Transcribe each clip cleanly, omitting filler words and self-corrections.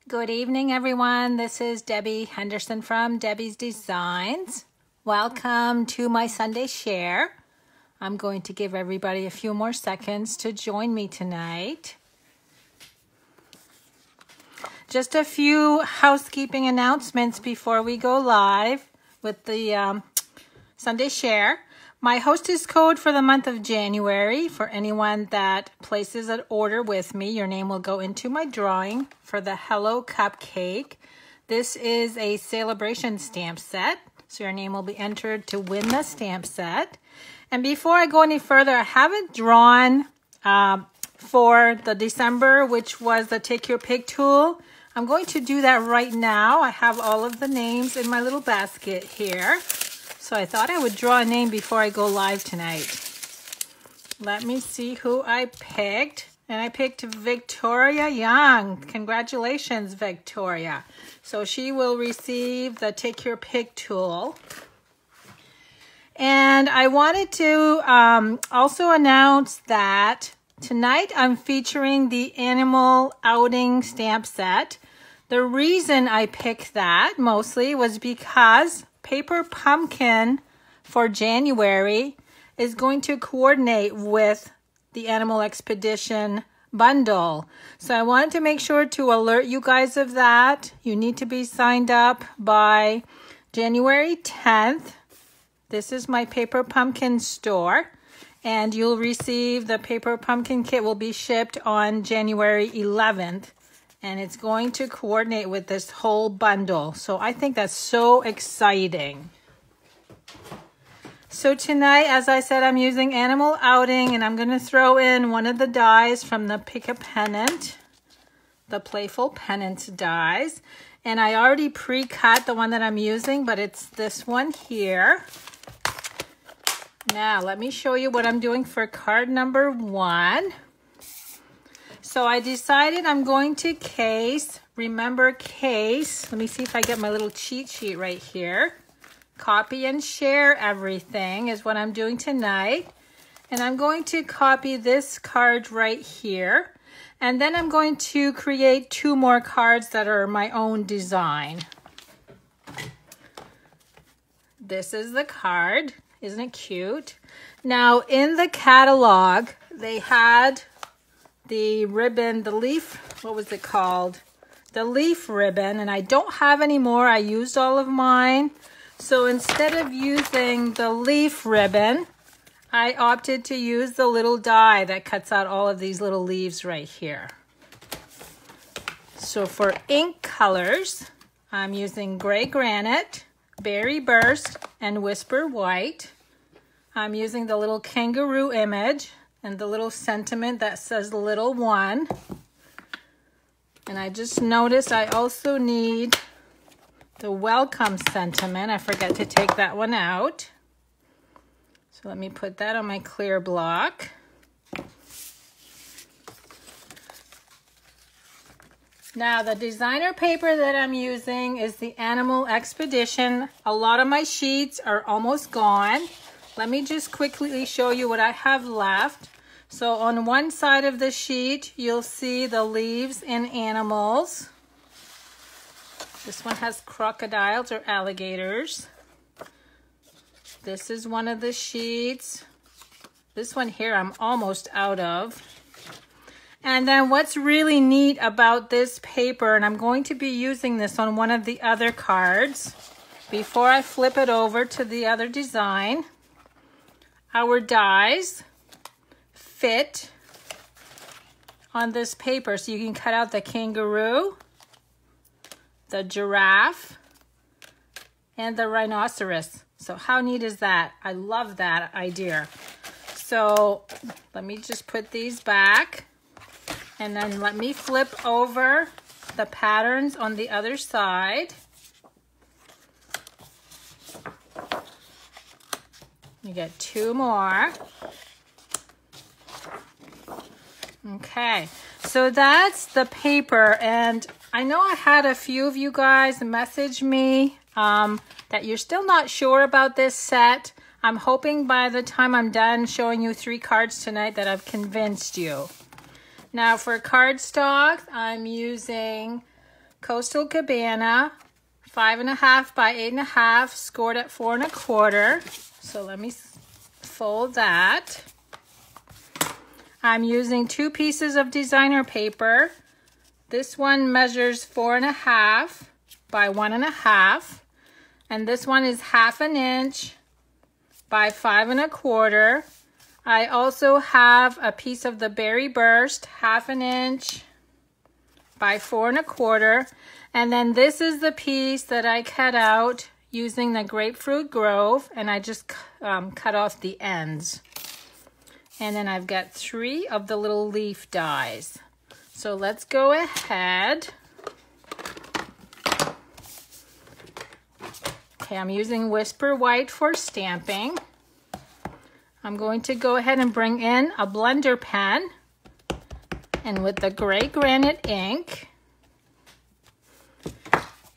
Good evening, everyone. This is Debbie Henderson from Debbie's Designs. Welcome to my Sunday share. I'm going to give everybody a few more seconds to join me tonight. Just a few housekeeping announcements before we go live with the Sunday share. My hostess code for the month of January, for anyone that places an order with me, your name will go into my drawing for the Hello Cupcake. This is a celebration stamp set, so your name will be entered to win the stamp set. And before I go any further, I haven't drawn for the December, which was the Take Your Pick tool. I'm going to do that right now. I have all of the names in my little basket here. So I thought I would draw a name before I go live tonight. Let me see who I picked. And I picked Victoria Young. Congratulations, Victoria. So she will receive the Take Your Pick tool. And I wanted to also announce that tonight I'm featuring the Animal Outing stamp set. The reason I picked that mostly was because Paper Pumpkin for January is going to coordinate with the Animal Expedition bundle. So I wanted to make sure to alert you guys of that. You need to be signed up by January 10th. This is my Paper Pumpkin store. And you'll receive the Paper Pumpkin kit will be shipped on January 11th. And it's going to coordinate with this whole bundle. So I think that's so exciting. So tonight, as I said, I'm using Animal Outing, and I'm going to throw in one of the dies from the Pick a Pennant, the Playful Pennant dies. And I already pre-cut the one that I'm using, but it's this one here. Now, let me show you what I'm doing for card number 1. So I decided I'm going to case, remember case. Let me see if I get my little cheat sheet right here. Copy and share everything is what I'm doing tonight. And I'm going to copy this card right here. And then I'm going to create 2 more cards that are my own design. This is the card. Isn't it cute? Now in the catalog, they had the ribbon, the leaf, what was it called? The leaf ribbon, and I don't have any more. I used all of mine. So instead of using the leaf ribbon, I opted to use the little die that cuts out all of these little leaves right here. So for ink colors, I'm using Gray Granite, Berry Burst, and Whisper White. I'm using the little kangaroo image and the little sentiment that says little one. And I just noticed I also need the welcome sentiment. I forgot to take that one out. So let me put that on my clear block. Now the designer paper that I'm using is the Animal Expedition. A lot of my sheets are almost gone. Let me just quickly show you what I have left. So on one side of the sheet, you'll see the leaves and animals. This one has crocodiles or alligators. This is one of the sheets. This one here I'm almost out of. And then what's really neat about this paper, and I'm going to be using this on one of the other cards before I flip it over to the other design. Our dies fit on this paper, so you can cut out the kangaroo, the giraffe, and the rhinoceros. So how neat is that? I love that idea. So let me just put these back, and then let me flip over the patterns on the other side. You get 2 more. Okay, so that's the paper, and I know I had a few of you guys message me that you're still not sure about this set. I'm hoping by the time I'm done showing you 3 cards tonight that I've convinced you. Now for cardstock, I'm using Coastal Cabana, 5.5 by 8.5, scored at 4 1/4. So let me fold that. I'm using 2 pieces of designer paper. This one measures 4.5 by 1.5, and this one is 1/2 inch by 5 1/4. I also have a piece of the Berry Burst, 1/2 inch by 4 1/4, and then this is the piece that I cut out using the Grapefruit Grove, and I just cut off the ends. And then I've got 3 of the little leaf dies. So let's go ahead. Okay, I'm using Whisper White for stamping. I'm going to go ahead and bring in a blender pen, and with the gray granite ink.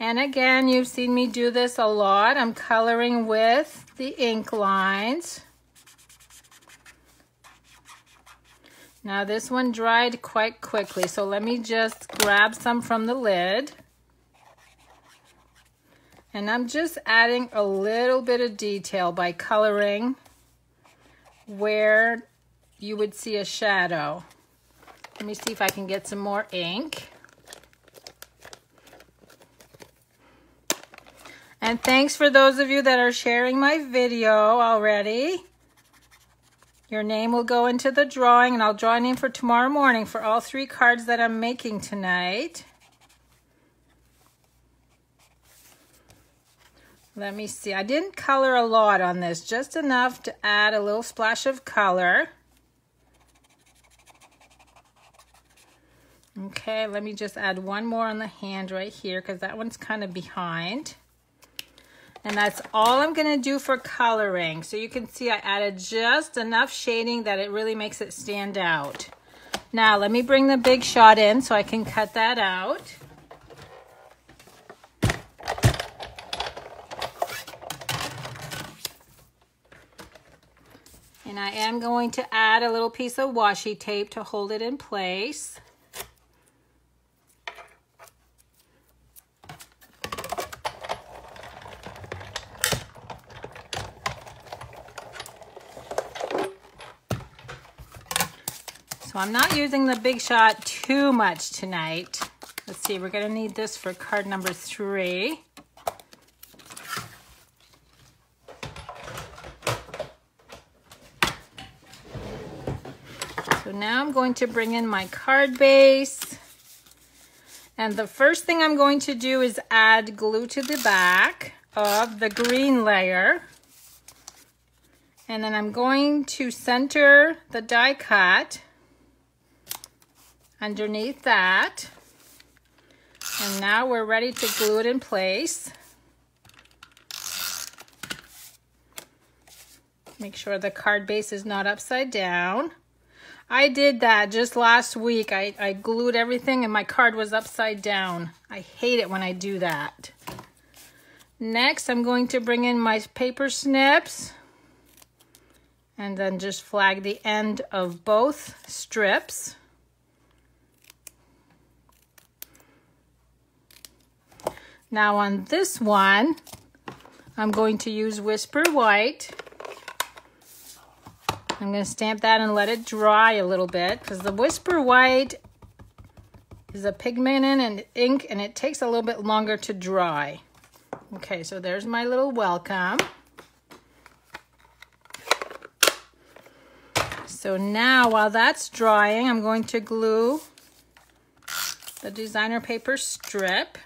And again, you've seen me do this a lot. I'm coloring with the ink lines. Now this one dried quite quickly, so let me just grab some from the lid. And I'm just adding a little bit of detail by coloring where you would see a shadow. Let me see if I can get some more ink. And thanks for those of you that are sharing my video already. Your name will go into the drawing, and I'll draw a name for tomorrow morning for all 3 cards that I'm making tonight. Let me see. I didn't color a lot on this, just enough to add a little splash of color. Okay, let me just add one more on the hand right here because that one's kind of behind. And that's all I'm going to do for coloring. So you can see I added just enough shading that it really makes it stand out. Now let me bring the Big Shot in so I can cut that out. And I am going to add a little piece of washi tape to hold it in place. So I'm not using the Big Shot too much tonight. Let's see, we're going to need this for card number 3. So now I'm going to bring in my card base. And the first thing I'm going to do is add glue to the back of the green layer. And then I'm going to center the die cut underneath that. And now we're ready to glue it in place. Make sure the card base is not upside down. I did that just last week. I glued everything and my card was upside down. I hate it when I do that. Next, I'm going to bring in my paper snips and then just flag the end of both strips. Now on this one, I'm going to use Whisper White. I'm going to stamp that and let it dry a little bit because the Whisper White is a pigment and ink and it takes a little bit longer to dry. Okay, so there's my little welcome. So now while that's drying, I'm going to glue the designer paper strip.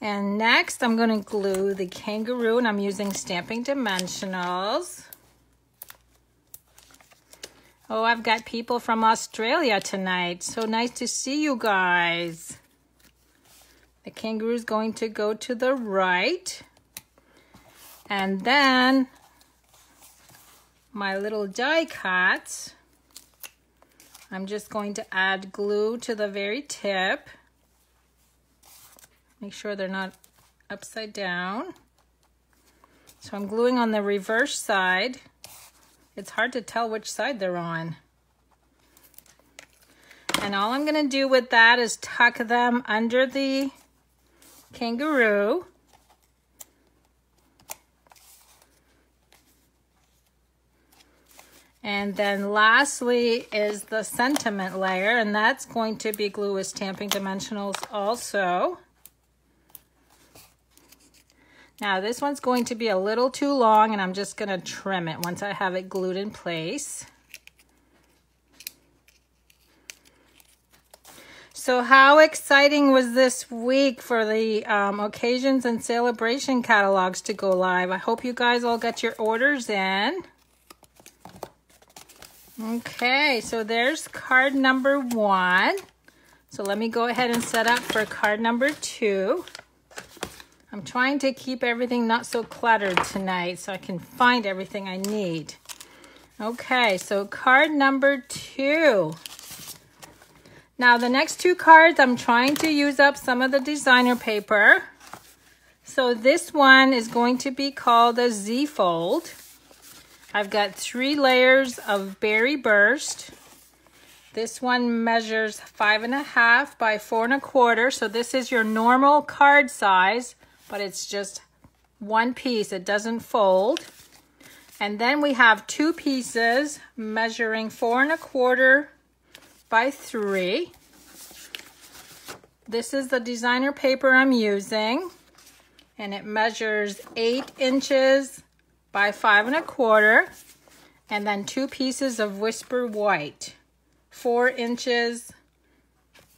And next, I'm going to glue the kangaroo, and I'm using Stamping Dimensionals. Oh, I've got people from Australia tonight. So nice to see you guys. The kangaroo is going to go to the right. And then my little die cuts, I'm just going to add glue to the very tip. Make sure they're not upside down. So I'm gluing on the reverse side. It's hard to tell which side they're on. And all I'm going to do with that is tuck them under the kangaroo. And then lastly is the sentiment layer, and that's going to be glue with Stamping Dimensionals also. Now this one's going to be a little too long, and I'm just going to trim it once I have it glued in place. So how exciting was this week for the occasions and celebration catalogs to go live? I hope you guys all got your orders in. Okay, so there's card number 1. So let me go ahead and set up for card number 2. I'm trying to keep everything not so cluttered tonight so I can find everything I need. Okay, so card number 2. Now the next 2 cards, I'm trying to use up some of the designer paper. So this one is going to be called a Z-fold. I've got 3 layers of Berry Burst. This one measures 5.5 by 4.25. So this is your normal card size, but it's just one piece. It doesn't fold. And then we have 2 pieces measuring 4.25 by 3. This is the designer paper I'm using, and it measures 8 inches by 5.25, and then 2 pieces of Whisper White, 4 inches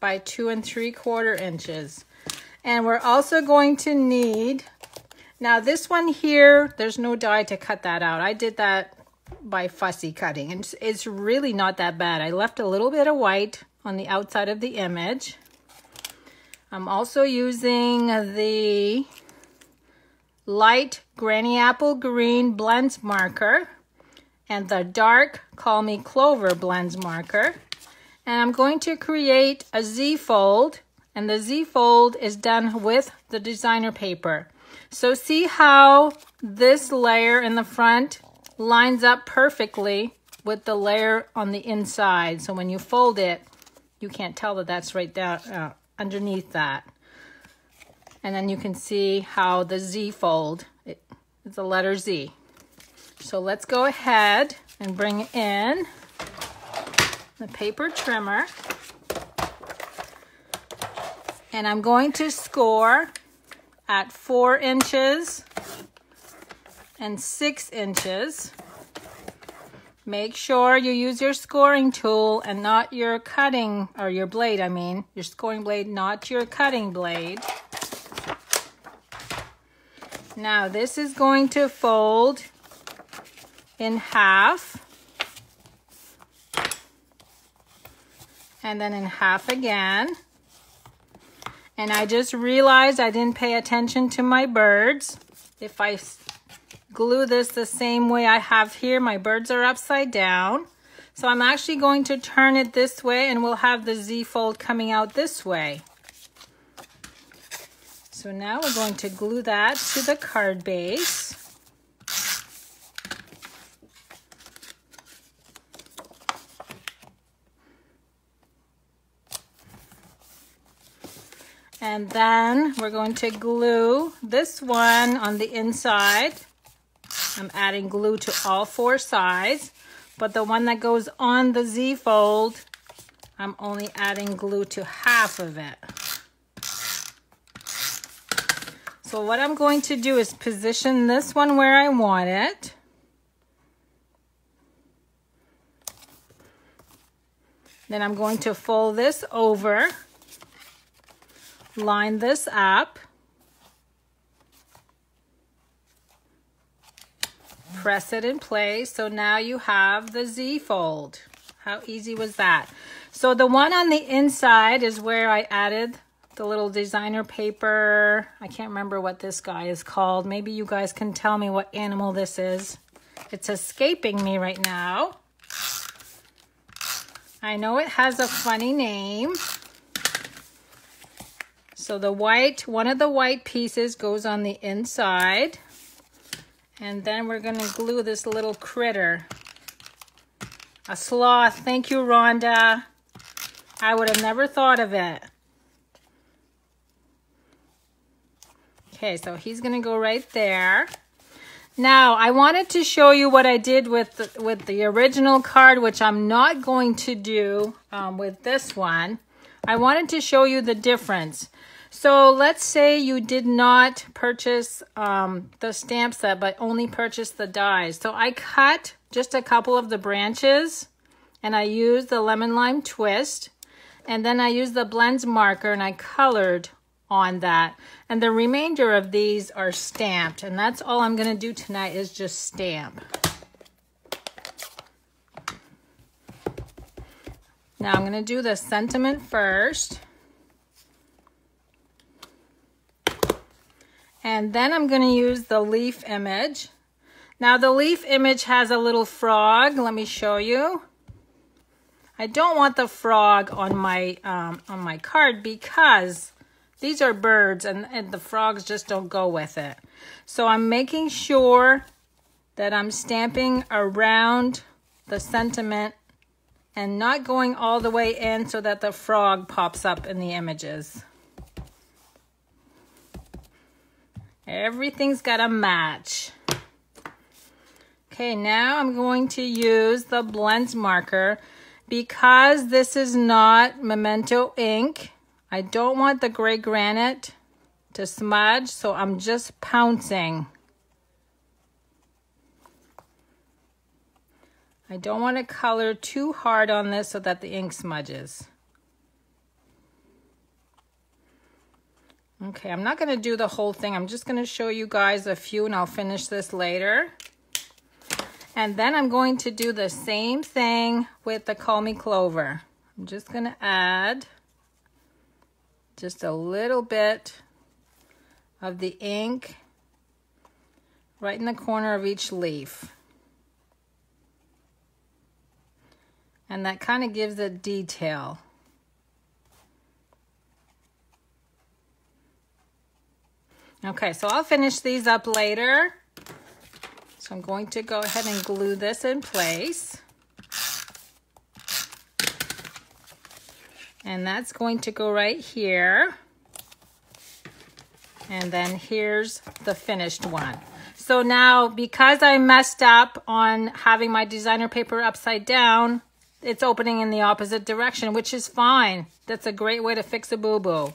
by 2 3/4 inches. And we're also going to need, now this one here, there's no die to cut that out. I did that by fussy cutting, and it's really not that bad. I left a little bit of white on the outside of the image. I'm also using the light Granny Apple Green Blends marker and the dark Call Me Clover Blends marker. And I'm going to create a Z-fold, and the Z-fold is done with the designer paper. So see how this layer in the front lines up perfectly with the layer on the inside. So when you fold it, you can't tell that that's right down underneath that. And then you can see how the Z fold, it's a letter Z. So let's go ahead and bring in the paper trimmer. And I'm going to score at 4 inches and 6 inches. Make sure you use your scoring tool and not your cutting, or your blade, I mean, your scoring blade, not your cutting blade. Now this is going to fold in half, and then in half again. And I just realized I didn't pay attention to my birds. If I glue this the same way I have here, my birds are upside down. So I'm actually going to turn it this way, and we'll have the Z fold coming out this way. So now we're going to glue that to the card base. And then we're going to glue this one on the inside. I'm adding glue to all 4 sides, but the one that goes on the Z fold, I'm only adding glue to half of it. So what I'm going to do is position this one where I want it. Then I'm going to fold this over, line this up, press it in place. So now you have the Z fold. How easy was that? So the one on the inside is where I added the little designer paper. I can't remember what this guy is called. Maybe you guys can tell me what animal this is. It's escaping me right now. I know it has a funny name. So the white, one of the white pieces goes on the inside. And then we're going to glue this little critter A sloth. Thank you, Rhonda. I would have never thought of it. Okay, so he's going to go right there. Now, I wanted to show you what I did with the original card, which I'm not going to do with this one. I wanted to show you the difference. So let's say you did not purchase the stamp set, but only purchased the dies. So I cut just a couple of the branches, and I used the lemon lime twist, and then I used the blends marker, and I colored on that. And the remainder of these are stamped, and that's all I'm going to do tonight is just stamp. Now I'm going to do the sentiment first. And then I'm going to use the leaf image. Now the leaf image has a little frog. Let me show you. I don't want the frog on my card because these are birds and the frogs just don't go with it. So I'm making sure that I'm stamping around the sentiment and not going all the way in so that the frog pops up in the images. Everything's got to match. Okay, now I'm going to use the blends marker. Because this is not Memento ink, I don't want the gray granite to smudge, so I'm just pouncing. I don't want to color too hard on this so that the ink smudges. Okay, I'm not going to do the whole thing. I'm just going to show you guys a few and I'll finish this later. And then I'm going to do the same thing with the Call Me Clover. I'm just going to add just a little bit of the ink right in the corner of each leaf. And that kind of gives it detail. Okay, so I'll finish these up later. So I'm going to go ahead and glue this in place. And that's going to go right here. And then here's the finished one. So now, because I messed up on having my designer paper upside down, it's opening in the opposite direction, which is fine. That's a great way to fix a boo-boo.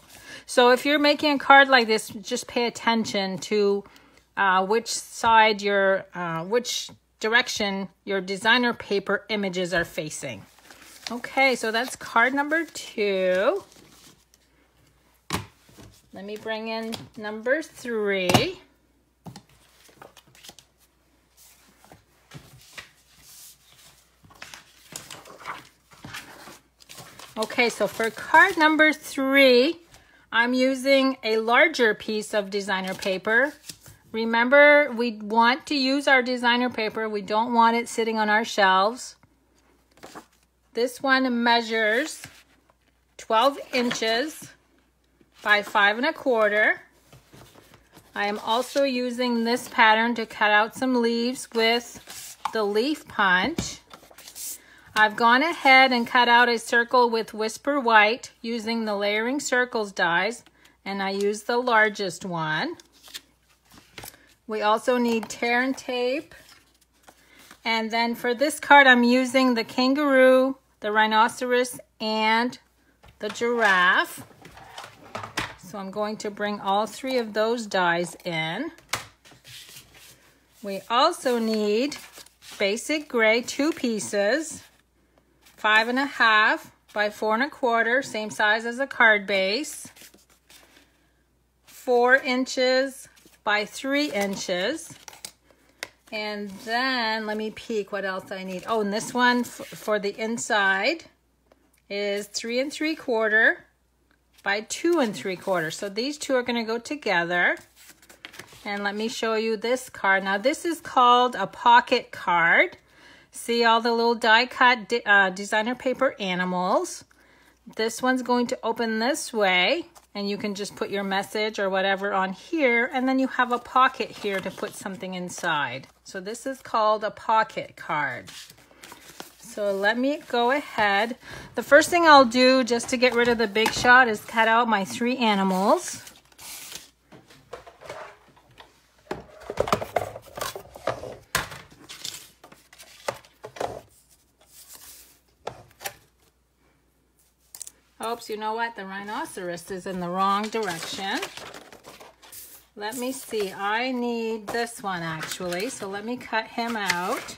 So if you're making a card like this, just pay attention to which direction your designer paper images are facing. Okay, so that's card number 2. Let me bring in number 3. Okay, so for card number 3, I'm using a larger piece of designer paper. Remember, we want to use our designer paper. We don't want it sitting on our shelves. This one measures 12 inches by 5 1/4. I am also using this pattern to cut out some leaves with the leaf punch. I've gone ahead and cut out a circle with Whisper White using the Layering Circles dies, and I used the largest one. We also need tear and tape. And then for this card, I'm using the kangaroo, the rhinoceros, and the giraffe. So I'm going to bring all 3 of those dies in. We also need basic gray, 2 pieces, 5 1/2 by 4 1/4, same size as a card base, 4 inches by 3 inches. And then let me peek what else I need. Oh, and this one for the inside is 3 3/4 by 2 3/4. So these 2 are going to go together. And let me show you this card. Now this is called a pocket card. See all the little die cut designer paper animals. This one's going to open this way, and you can just put your message or whatever on here, and then you have a pocket here to put something inside. So this is called a pocket card. So let me go ahead. The first thing I'll do just to get rid of the big shot is cut out my 3 animals. Oops, you know what? The rhinoceros is in the wrong direction. Let me see. I need this one actually, so let me cut him out.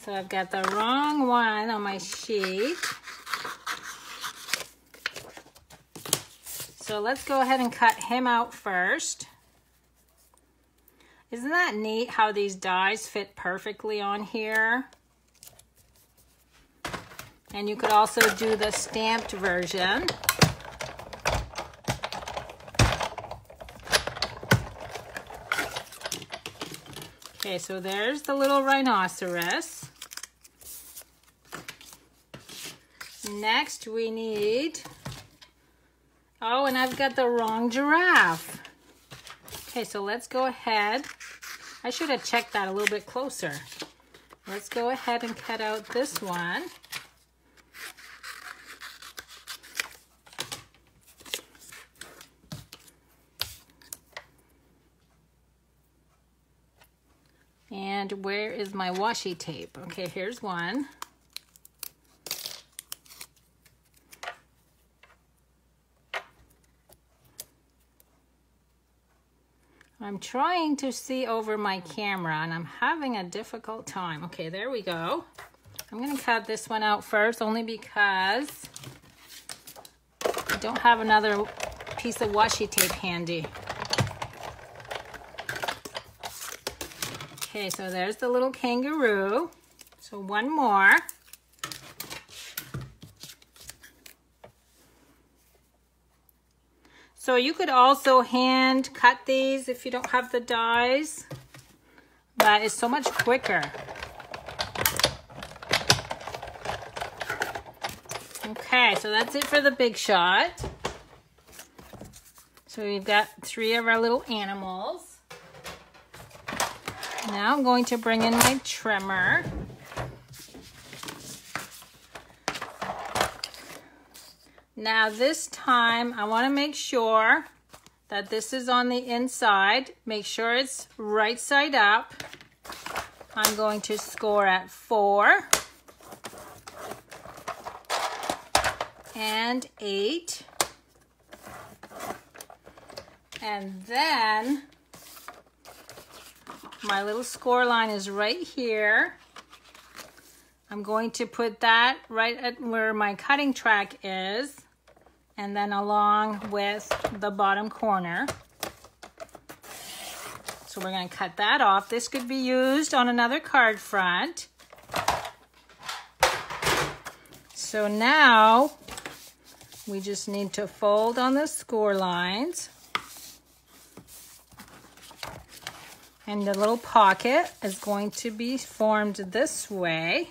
So I've got the wrong one on my sheet. So let's go ahead and cut him out first. Isn't that neat how these dies fit perfectly on here? And you could also do the stamped version. Okay, so there's the little rhinoceros. Next we need, oh, and I've got the wrong giraffe. Okay, so let's go ahead. I should have checked that a little bit closer. Let's go ahead and cut out this one. And where is my washi tape? Okay, here's one. I'm trying to see over my camera and I'm having a difficult time. Okay, there we go. I'm gonna cut this one out first only because I don't have another piece of washi tape handy. Okay, so there's the little kangaroo. So one more. So you could also hand cut these if you don't have the dies, but it's so much quicker. Okay, so that's it for the big shot. So we've got 3 of our little animals. Now I'm going to bring in my trimmer. Now this time I want to make sure that this is on the inside. Make sure it's right side up. I'm going to score at 4 and 8. And then my little score line is right here. I'm going to put that right at where my cutting track is, and then along with the bottom corner. So we're going to cut that off. This could be used on another card front. So now we just need to fold on the score lines. And the little pocket is going to be formed this way.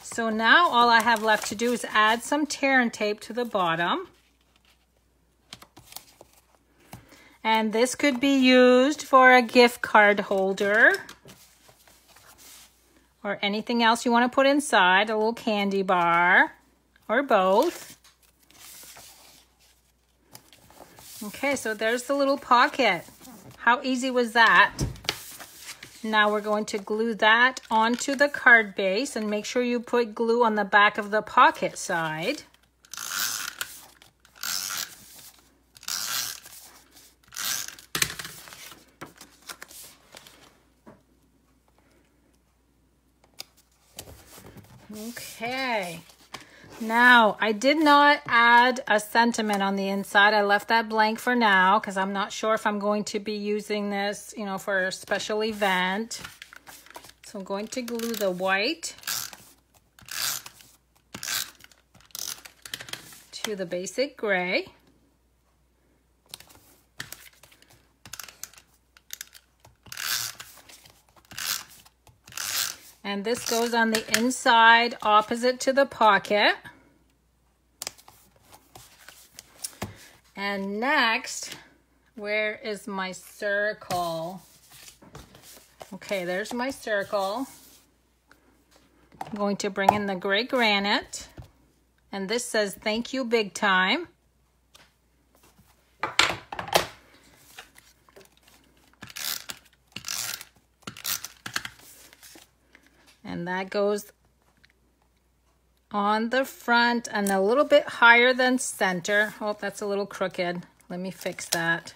So now all I have left to do is add some tear and tape to the bottom. And this could be used for a gift card holder or anything else you want to put inside, a little candy bar or both. Okay, so there's the little pocket. How easy was that? Now we're going to glue that onto the card base and make sure you put glue on the back of the pocket side. Okay. Now, I did not add a sentiment on the inside. I left that blank for now because I'm not sure if I'm going to be using this, you know, for a special event. So I'm going to glue the white to the basic gray. And this goes on the inside opposite to the pocket. And next, Where is my circle? Okay, there's my circle. I'm going to bring in the gray granite. And this says, thank you big time. And that goes on the front and a little bit higher than center. Oh, that's a little crooked. Let me fix that.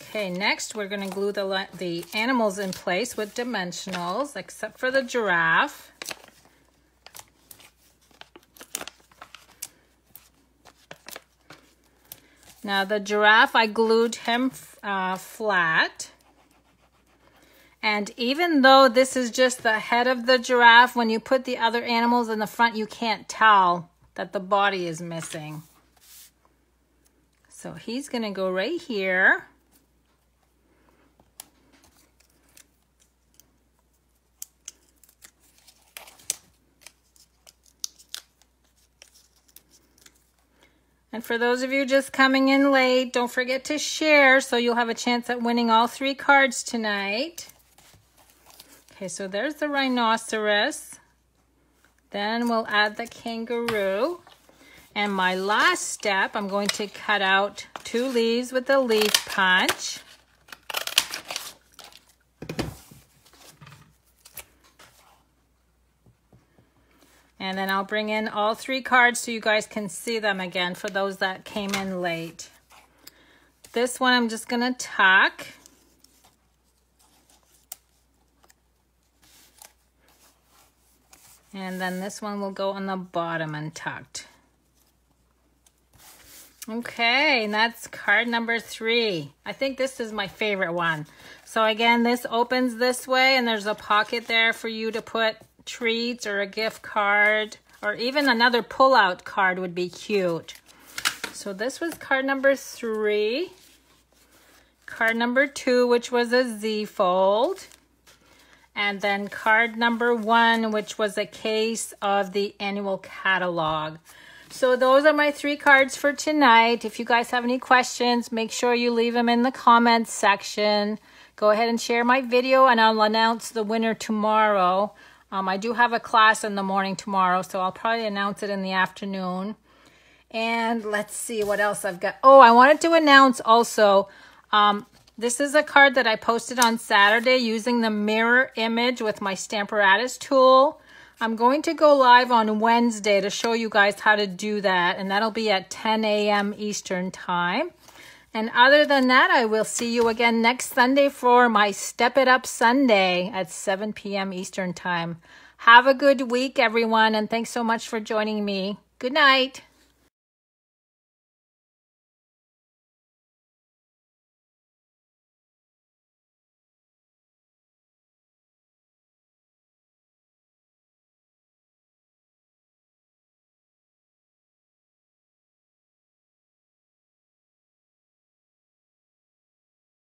Okay, next we're going to glue the animals in place with dimensionals, except for the giraffe. Now the giraffe, I glued him flat. And even though this is just the head of the giraffe, when you put the other animals in the front, you can't tell that the body is missing. So he's going to go right here. And for those of you just coming in late, don't forget to share so you'll have a chance at winning all 3 cards tonight. Okay, so there's the rhinoceros. Then we'll add the kangaroo. And my last step, I'm going to cut out 2 leaves with the leaf punch. And then I'll bring in all 3 cards so you guys can see them again for those that came in late. This one I'm just going to tuck. And then this one will go on the bottom and tucked. Okay, and that's card number 3. I think this is my favorite one. So again, this opens this way and there's a pocket there for you to put treats or a gift card, or even another pull-out card would be cute. So this was card number 3. Card number 2, which was a Z fold. And then card number 1, which was a case of the annual catalog. So those are my 3 cards for tonight. If you guys have any questions, make sure you leave them in the comments section. Go ahead and share my video and I'll announce the winner tomorrow. I do have a class in the morning tomorrow, so I'll probably announce it in the afternoon. And let's see what else I've got. Oh, I wanted to announce also, this is a card that I posted on Saturday using the mirror image with my Stamparatus tool. I'm going to go live on Wednesday to show you guys how to do that, and that'll be at 10 a.m. Eastern Time. And other than that, I will see you again next Sunday for my Step It Up Sunday at 7 p.m. Eastern Time. Have a good week, everyone, and thanks so much for joining me. Good night.